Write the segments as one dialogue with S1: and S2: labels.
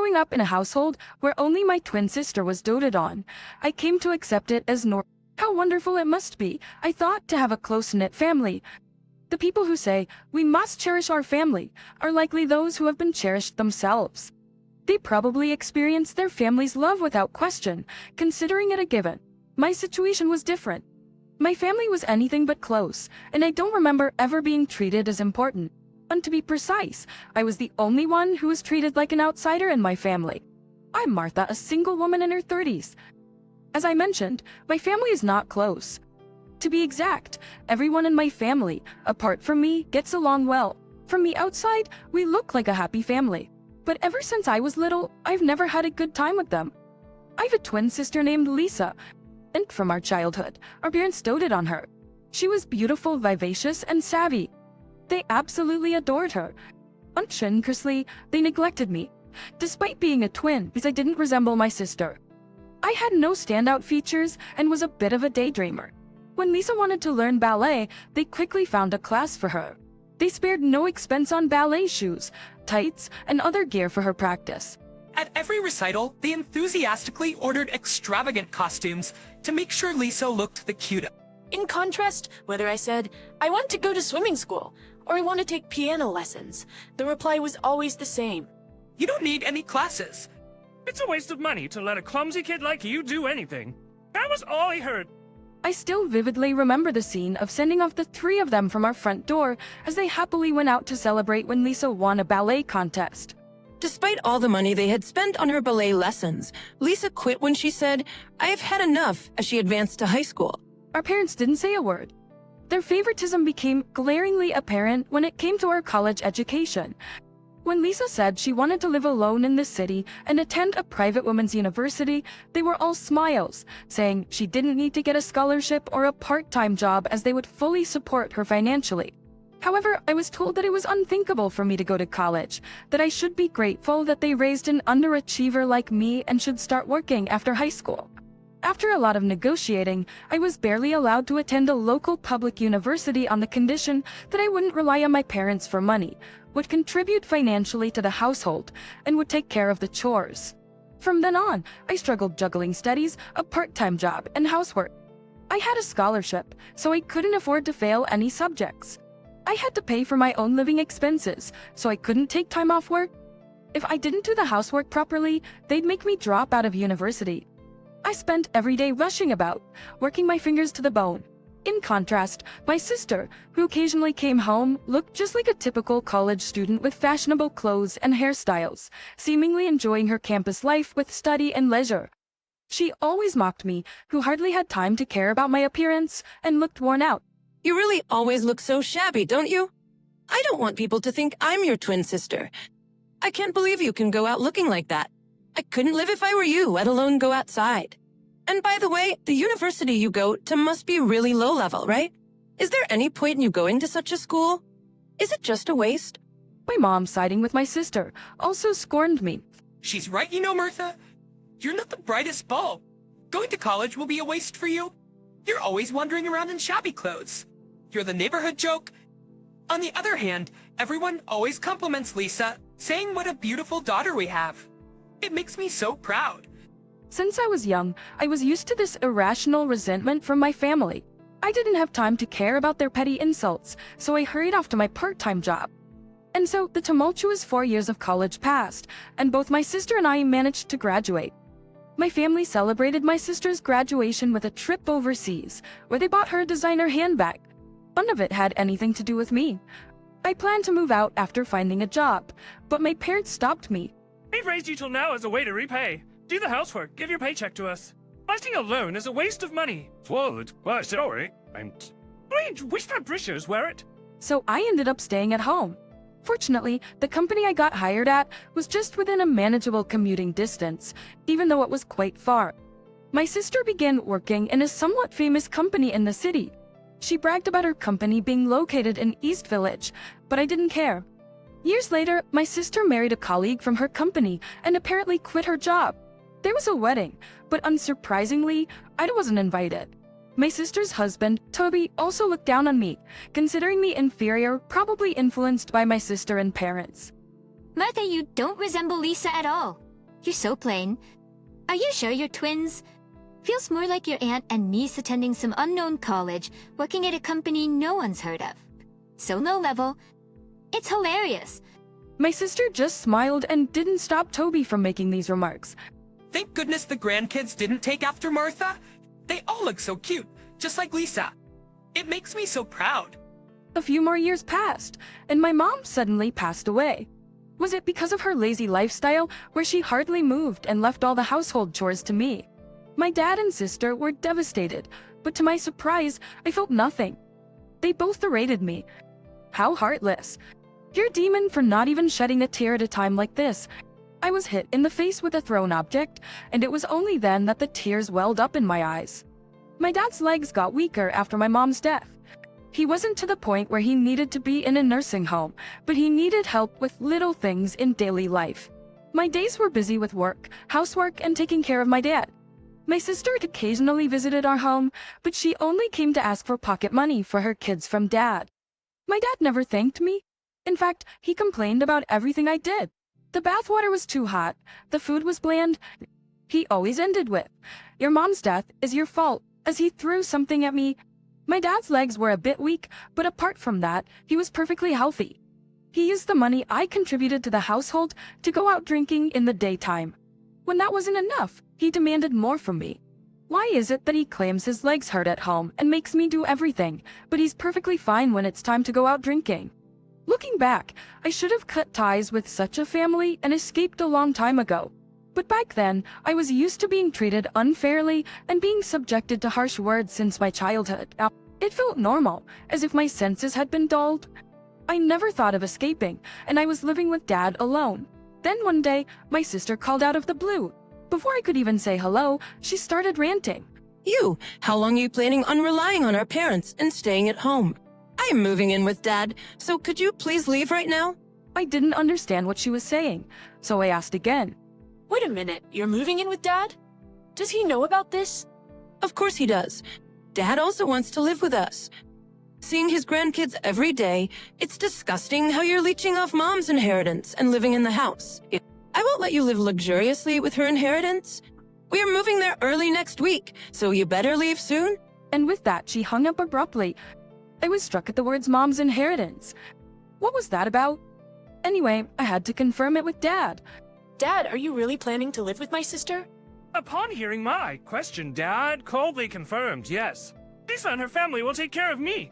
S1: growing up in a household where only my twin sister was doted on, I came to accept it as normal. How wonderful it must be, I thought, to have a close-knit family. The people who say, we must cherish our family, are likely those who have been cherished themselves. They probably experienced their family's love without question, considering it a given. My situation was different. My family was anything but close, and I don't remember ever being treated as important. And to be precise, I was the only one who was treated like an outsider in my family. I'm Martha, a single woman in her 30s. As I mentioned, my family is not close. To be exact, everyone in my family, apart from me, gets along well. From the outside, we look like a happy family. But ever since I was little, I've never had a good time with them. I have a twin sister named Lisa, and from our childhood, our parents doted on her. She was beautiful, vivacious, and savvy. They absolutely adored her. Unconsciously, they neglected me, despite being a twin, because I didn't resemble my sister. I had no standout features and was a bit of a daydreamer. When Lisa wanted to learn ballet, they quickly found a class for her. They spared no expense on ballet shoes, tights, and other gear for her practice.
S2: At every recital, they enthusiastically ordered extravagant costumes to make sure Lisa looked the cutest.
S3: In contrast, whether I said, I want to go to swimming school, or I want to take piano lessons, the reply was always the same.
S2: You don't need any classes.
S4: It's a waste of money to let a clumsy kid like you do anything. That was all he heard.
S1: I still vividly remember the scene of sending off the three of them from our front door as they happily went out to celebrate when Lisa won a ballet contest.
S5: Despite all the money they had spent on her ballet lessons, Lisa quit when she said, I have had enough, as she advanced to high school.
S1: Our parents didn't say a word. Their favoritism became glaringly apparent when it came to our college education. When Lisa said she wanted to live alone in the city and attend a private women's university, they were all smiles, saying she didn't need to get a scholarship or a part-time job as they would fully support her financially. However, I was told that it was unthinkable for me to go to college, that I should be grateful that they raised an underachiever like me and should start working after high school. After a lot of negotiating, I was barely allowed to attend a local public university on the condition that I wouldn't rely on my parents for money, would contribute financially to the household, and would take care of the chores. From then on, I struggled juggling studies, a part-time job, and housework. I had a scholarship, so I couldn't afford to fail any subjects. I had to pay for my own living expenses, so I couldn't take time off work. If I didn't do the housework properly, they'd make me drop out of university. I spent every day rushing about, working my fingers to the bone. In contrast, my sister, who occasionally came home, looked just like a typical college student with fashionable clothes and hairstyles, seemingly enjoying her campus life with study and leisure. She always mocked me, who hardly had time to care about my appearance and looked worn out.
S5: You really always look so shabby, don't you? I don't want people to think I'm your twin sister. I can't believe you can go out looking like that. I couldn't live if I were you, let alone go outside. And by the way, the university you go to must be really low level, right? Is there any point in you going to such a school? Is it just a waste?
S1: My mom, siding with my sister, also scorned me.
S2: She's right, Martha. You're not the brightest bulb. Going to college will be a waste for you. You're always wandering around in shabby clothes. You're the neighborhood joke. On the other hand, everyone always compliments Lisa, saying what a beautiful daughter we have. It makes me so proud.
S1: Since I was young, I was used to this irrational resentment from my family. I didn't have time to care about their petty insults, so I hurried off to my part-time job. And so the tumultuous 4 years of college passed, and both my sister and I managed to graduate. My family celebrated my sister's graduation with a trip overseas, where they bought her a designer handbag. None of it had anything to do with me. I planned to move out after finding a job, but my parents stopped me.
S4: We've raised you till now as a way to repay. Do the housework, give your paycheck to us. Fighting a loan is a waste of money. Swallowed. Well, sorry. Please, which fabricious wear it?
S1: So I ended up staying at home. Fortunately, the company I got hired at was just within a manageable commuting distance, even though it was quite far. My sister began working in a somewhat famous company in the city. She bragged about her company being located in East Village, but I didn't care. Years later, my sister married a colleague from her company and apparently quit her job. There was a wedding, but unsurprisingly, I wasn't invited. My sister's husband, Toby, also looked down on me, considering me inferior, probably influenced by my sister and parents.
S6: Martha, you don't resemble Lisa at all. You're so plain. Are you sure you're twins? Feels more like your aunt and niece attending some unknown college, working at a company no one's heard of. So low level. It's hilarious.
S1: My sister just smiled and didn't stop Toby from making these remarks.
S2: Thank goodness the grandkids didn't take after Martha. They all look so cute, just like Lisa. It makes me so proud.
S1: A few more years passed, and my mom suddenly passed away. Was it because of her lazy lifestyle, where she hardly moved and left all the household chores to me? My dad and sister were devastated, but to my surprise, I felt nothing. They both berated me. How heartless. You're a demon for not even shedding a tear at a time like this. I was hit in the face with a thrown object, and it was only then that the tears welled up in my eyes. My dad's legs got weaker after my mom's death. He wasn't to the point where he needed to be in a nursing home, but he needed help with little things in daily life. My days were busy with work, housework, and taking care of my dad. My sister occasionally visited our home, but she only came to ask for pocket money for her kids from dad. My dad never thanked me. In fact, he complained about everything I did. The bathwater was too hot, the food was bland. He always ended with, "Your mom's death is your fault," as he threw something at me. My dad's legs were a bit weak, but apart from that, he was perfectly healthy. He used the money I contributed to the household to go out drinking in the daytime. When that wasn't enough, he demanded more from me. Why is it that he claims his legs hurt at home and makes me do everything, but he's perfectly fine when it's time to go out drinking? Looking back, I should have cut ties with such a family and escaped a long time ago. But back then, I was used to being treated unfairly and being subjected to harsh words since my childhood. It felt normal, as if my senses had been dulled. I never thought of escaping, and I was living with Dad alone. Then one day, my sister called out of the blue. Before I could even say hello, she started ranting.
S5: How long are you planning on relying on our parents and staying at home? I am moving in with Dad, so could you please leave right now?
S1: I didn't understand what she was saying, so I asked again.
S3: Wait a minute, you're moving in with Dad? Does he know about this?
S5: Of course he does. Dad also wants to live with us. Seeing his grandkids every day, it's disgusting how you're leeching off Mom's inheritance and living in the house. I won't let you live luxuriously with her inheritance. We are moving there early next week, so you better leave soon.
S1: And with that, she hung up abruptly. I was struck at the words Mom's inheritance. What was that about? Anyway, I had to confirm it with Dad.
S3: Dad, are you really planning to live with my sister?
S4: Upon hearing my question, Dad coldly confirmed, yes. Lisa and her family will take care of me.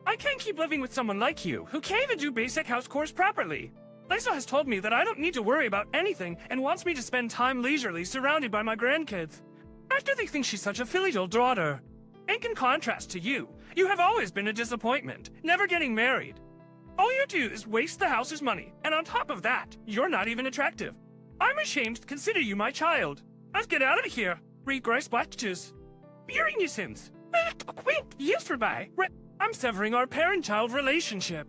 S4: I can't keep living with someone like you, who can't even do basic house chores properly. Lisa has told me that I don't need to worry about anything and wants me to spend time leisurely surrounded by my grandkids. After they think she's such a filial daughter. In contrast to you, you have always been a disappointment, never getting married. All you do is waste the house's money, and on top of that, you're not even attractive. I'm ashamed to consider you my child. Let's get out of here. Read Grace Black's. Bearing your sins. Quick, years for by. I'm severing our parent-child relationship.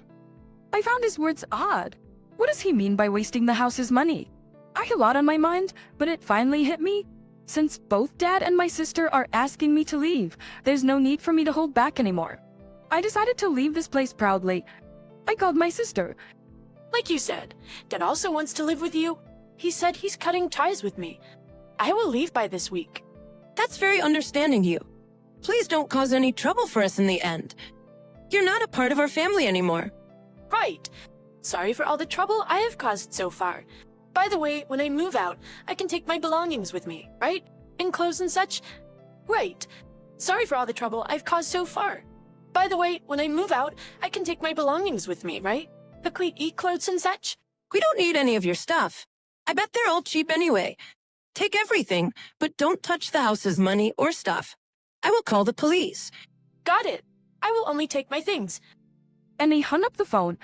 S1: I found his words odd. What does he mean by wasting the house's money? I had a lot on my mind, but it finally hit me. Since both Dad and my sister are asking me to leave, there's no need for me to hold back anymore. I decided to leave this place proudly. I called my sister.
S3: Like you said, Dad also wants to live with you. He said he's cutting ties with me. I will leave by this week.
S5: That's very understanding you. Please don't cause any trouble for us in the end. You're not a part of our family anymore.
S3: Right. Sorry for all the trouble I have caused so far. By the way, when I move out, I can take my belongings with me, right? And clothes and such? Right. Sorry for all the trouble I've caused so far. By the way, when I move out, I can take my belongings with me, right? The cleat clothes and such?
S5: We don't need any of your stuff. I bet they're all cheap anyway. Take everything, but don't touch the house's money or stuff. I will call the police.
S3: Got it. I will only take my things.
S1: And he hung up the phone.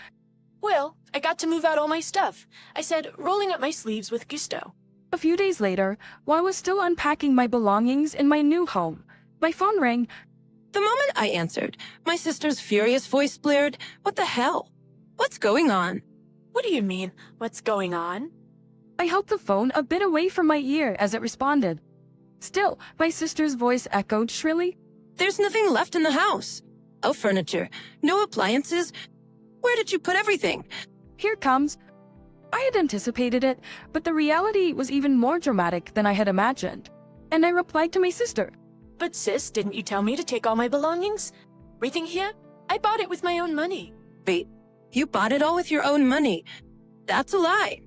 S3: Well, I got to move out all my stuff. I said, rolling up my sleeves with gusto.
S1: A few days later, while I was still unpacking my belongings in my new home, my phone rang.
S5: The moment I answered, my sister's furious voice blared, "What the hell? What's going on?"
S3: What do you mean, what's going on?
S1: I held the phone a bit away from my ear as it responded. Still, my sister's voice echoed shrilly.
S5: There's nothing left in the house. No furniture, no appliances. Where did you put everything?
S1: Here comes. I had anticipated it, but the reality was even more dramatic than I had imagined. And I replied to my sister,
S3: But sis, didn't you tell me to take all my belongings? Everything here? I bought it with my own money.
S5: Wait, you bought it all with your own money? That's a lie.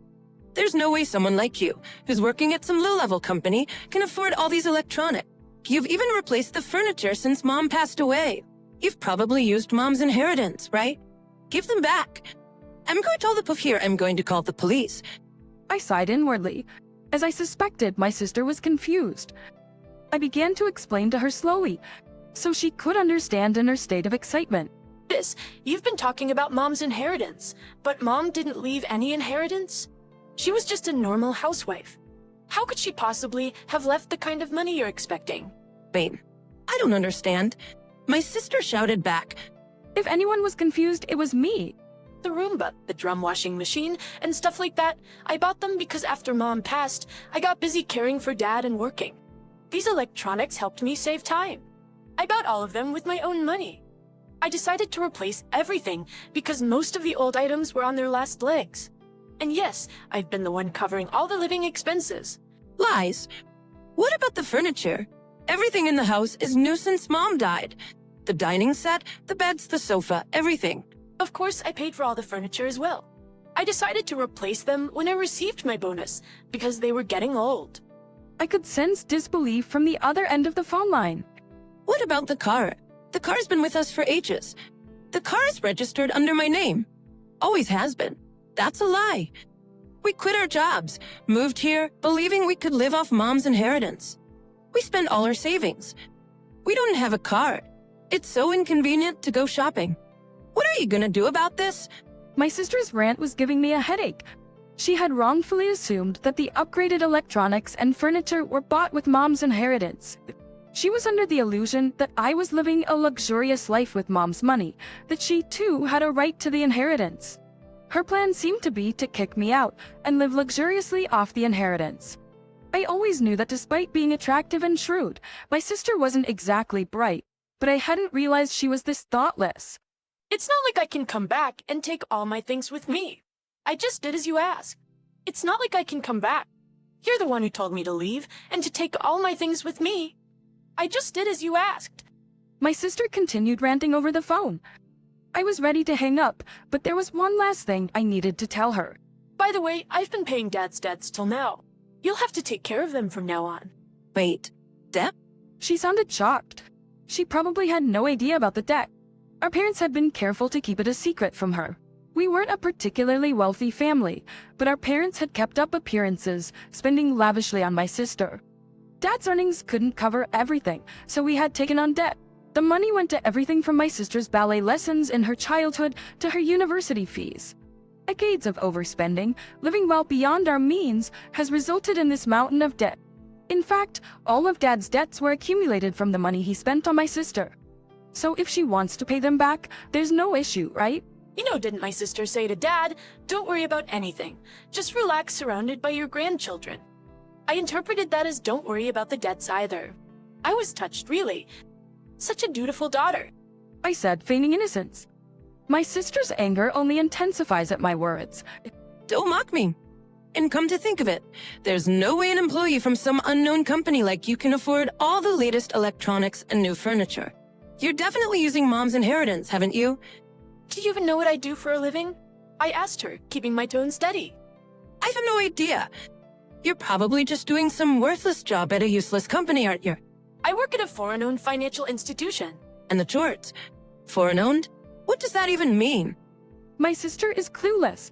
S5: There's no way someone like you, who's working at some low-level company, can afford all these electronics. You've even replaced the furniture since Mom passed away. You've probably used Mom's inheritance, right? Give them back. I'm going to tell the puff here I'm going to call the police.
S1: I sighed inwardly, as I suspected my sister was confused. I began to explain to her slowly, so she could understand in her state of excitement.
S3: Sis, you've been talking about Mom's inheritance, but Mom didn't leave any inheritance? She was just a normal housewife. How could she possibly have left the kind of money you're expecting?
S5: Wait, I don't understand. My sister shouted back,
S1: If anyone was confused, it was me.
S3: The Roomba, the drum washing machine, and stuff like that, I bought them because after Mom passed, I got busy caring for Dad and working. These electronics helped me save time. I bought all of them with my own money. I decided to replace everything because most of the old items were on their last legs. And yes, I've been the one covering all the living expenses.
S5: Lies. What about the furniture? Everything in the house is new since Mom died. The dining set, the beds, the sofa, everything.
S3: Of course, I paid for all the furniture as well. I decided to replace them when I received my bonus because they were getting old.
S1: I could sense disbelief from the other end of the phone line.
S5: What about the car? The car's been with us for ages. The car is registered under my name. Always has been. That's a lie. We quit our jobs, moved here, believing we could live off Mom's inheritance. We spent all our savings. We don't have a car. It's so inconvenient to go shopping. What are you gonna do about this?
S1: My sister's rant was giving me a headache. She had wrongfully assumed that the upgraded electronics and furniture were bought with Mom's inheritance. She was under the illusion that I was living a luxurious life with Mom's money, that she too had a right to the inheritance. Her plan seemed to be to kick me out and live luxuriously off the inheritance. I always knew that despite being attractive and shrewd, my sister wasn't exactly bright, but I hadn't realized she was this thoughtless.
S3: It's not like I can come back and take all my things with me. I just did as you asked. It's not like I can come back. You're the one who told me to leave and to take all my things with me. I just did as you asked.
S1: My sister continued ranting over the phone. I was ready to hang up, but there was one last thing I needed to tell her.
S3: By the way, I've been paying Dad's debts till now. You'll have to take care of them from now on.
S5: Wait, debt?
S1: She sounded shocked. She probably had no idea about the debt. Our parents had been careful to keep it a secret from her. We weren't a particularly wealthy family, but our parents had kept up appearances, spending lavishly on my sister. Dad's earnings couldn't cover everything, so we had taken on debt. The money went to everything from my sister's ballet lessons in her childhood to her university fees. Decades of overspending, living well beyond our means, has resulted in this mountain of debt. In fact, all of Dad's debts were accumulated from the money he spent on my sister. So if she wants to pay them back, there's no issue, right?
S3: You know, didn't my sister say to Dad, don't worry about anything. Just relax surrounded by your grandchildren. I interpreted that as don't worry about the debts either. I was touched, really. Such a dutiful daughter.
S1: I said, feigning innocence. My sister's anger only intensifies at my words.
S5: Don't mock me. And come to think of it, there's no way an employee from some unknown company like you can afford all the latest electronics and new furniture. You're definitely using Mom's inheritance, haven't you?
S3: Do you even know what I do for a living? I asked her, keeping my tone steady.
S5: I have no idea. You're probably just doing some worthless job at a useless company, aren't you?
S3: I work at a foreign-owned financial institution.
S5: And the Jorts. Foreign-owned? What does that even mean?
S1: My sister is clueless.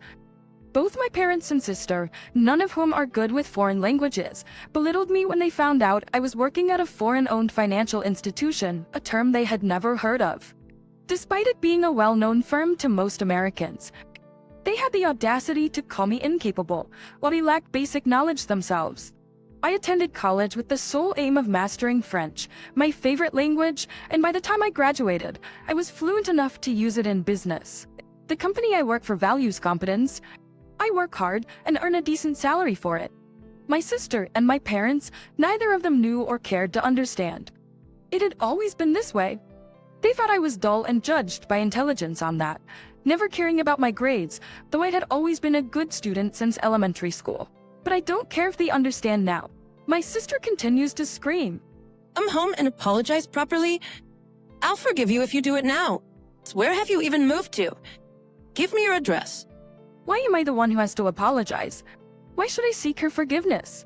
S1: Both my parents and sister, none of whom are good with foreign languages, belittled me when they found out I was working at a foreign-owned financial institution, a term they had never heard of. Despite it being a well-known firm to most Americans, they had the audacity to call me incapable, while they lacked basic knowledge themselves. I attended college with the sole aim of mastering French, my favorite language, and by the time I graduated, I was fluent enough to use it in business. The company I work for values competence. I work hard and earn a decent salary for it. My sister and my parents, neither of them knew or cared to understand. It had always been this way. They thought I was dull and judged by intelligence on that. never caring about my grades, though I had always been a good student since elementary school. But I don't care if they understand now. My sister continues to scream.
S5: Come home and apologize properly? I'll forgive you if you do it now. Where have you even moved to? Give me your address.
S1: Why am I the one who has to apologize? Why should I seek her forgiveness?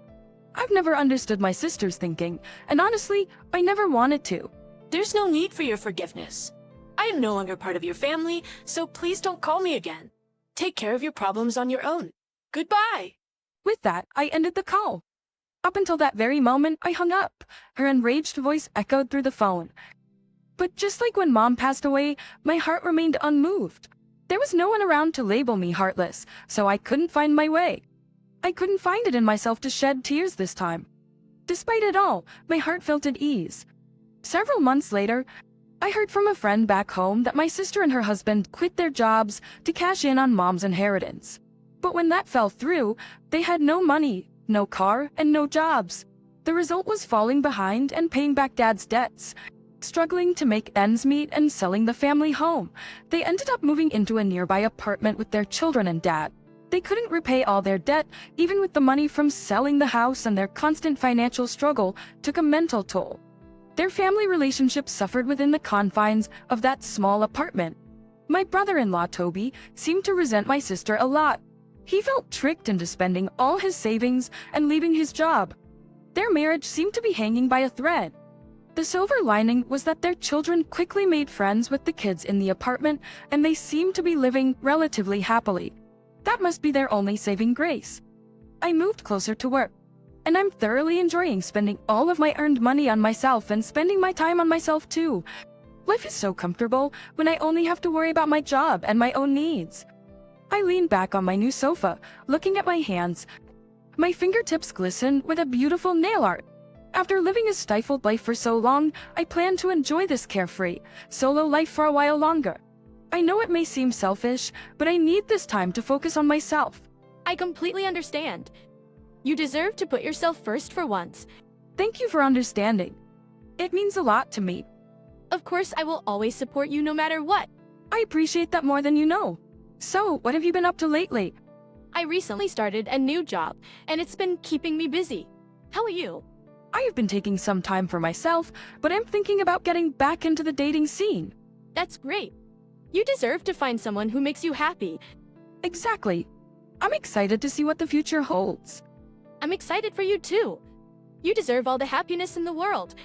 S1: I've never understood my sister's thinking, and honestly, I never wanted to.
S3: There's no need for your forgiveness. I am no longer part of your family, so please don't call me again. Take care of your problems on your own. Goodbye.
S1: With that, I ended the call. Up until that very moment, I hung up. Her enraged voice echoed through the phone. But just like when Mom passed away, my heart remained unmoved. There was no one around to label me heartless, so I couldn't find my way. I couldn't find it in myself to shed tears this time. Despite it all, my heart felt at ease. Several months later, I heard from a friend back home that my sister and her husband quit their jobs to cash in on Mom's inheritance. But when that fell through, they had no money, no car, and no jobs. The result was falling behind and paying back Dad's debts. Struggling to make ends meet and selling the family home, they ended up moving into a nearby apartment with their children and Dad. They couldn't repay all their debt, even with the money from selling the house, and their constant financial struggle took a mental toll. Their family relationship suffered within the confines of that small apartment. My brother-in-law, Toby, seemed to resent my sister a lot. He felt tricked into spending all his savings and leaving his job. Their marriage seemed to be hanging by a thread. The silver lining was that their children quickly made friends with the kids in the apartment, and they seemed to be living relatively happily. That must be their only saving grace. I moved closer to work, and I'm thoroughly enjoying spending all of my earned money on myself and spending my time on myself too. Life is so comfortable when I only have to worry about my job and my own needs. I lean back on my new sofa, looking at my hands. My fingertips glisten with a beautiful nail art. After living a stifled life for so long, I plan to enjoy this carefree, solo life for a while longer. I know it may seem selfish, but I need this time to focus on myself.
S7: I completely understand. You deserve to put yourself first for once.
S1: Thank you for understanding. It means a lot to me.
S7: Of course, I will always support you no matter what.
S1: I appreciate that more than you know. So, what have you been up to lately?
S7: I recently started a new job, and it's been keeping me busy. How are you?
S1: I have been taking some time for myself, but I'm thinking about getting back into the dating scene.
S7: That's great. You deserve to find someone who makes you happy.
S1: Exactly. I'm excited to see what the future holds.
S7: I'm excited for you too. You deserve all the happiness in the world.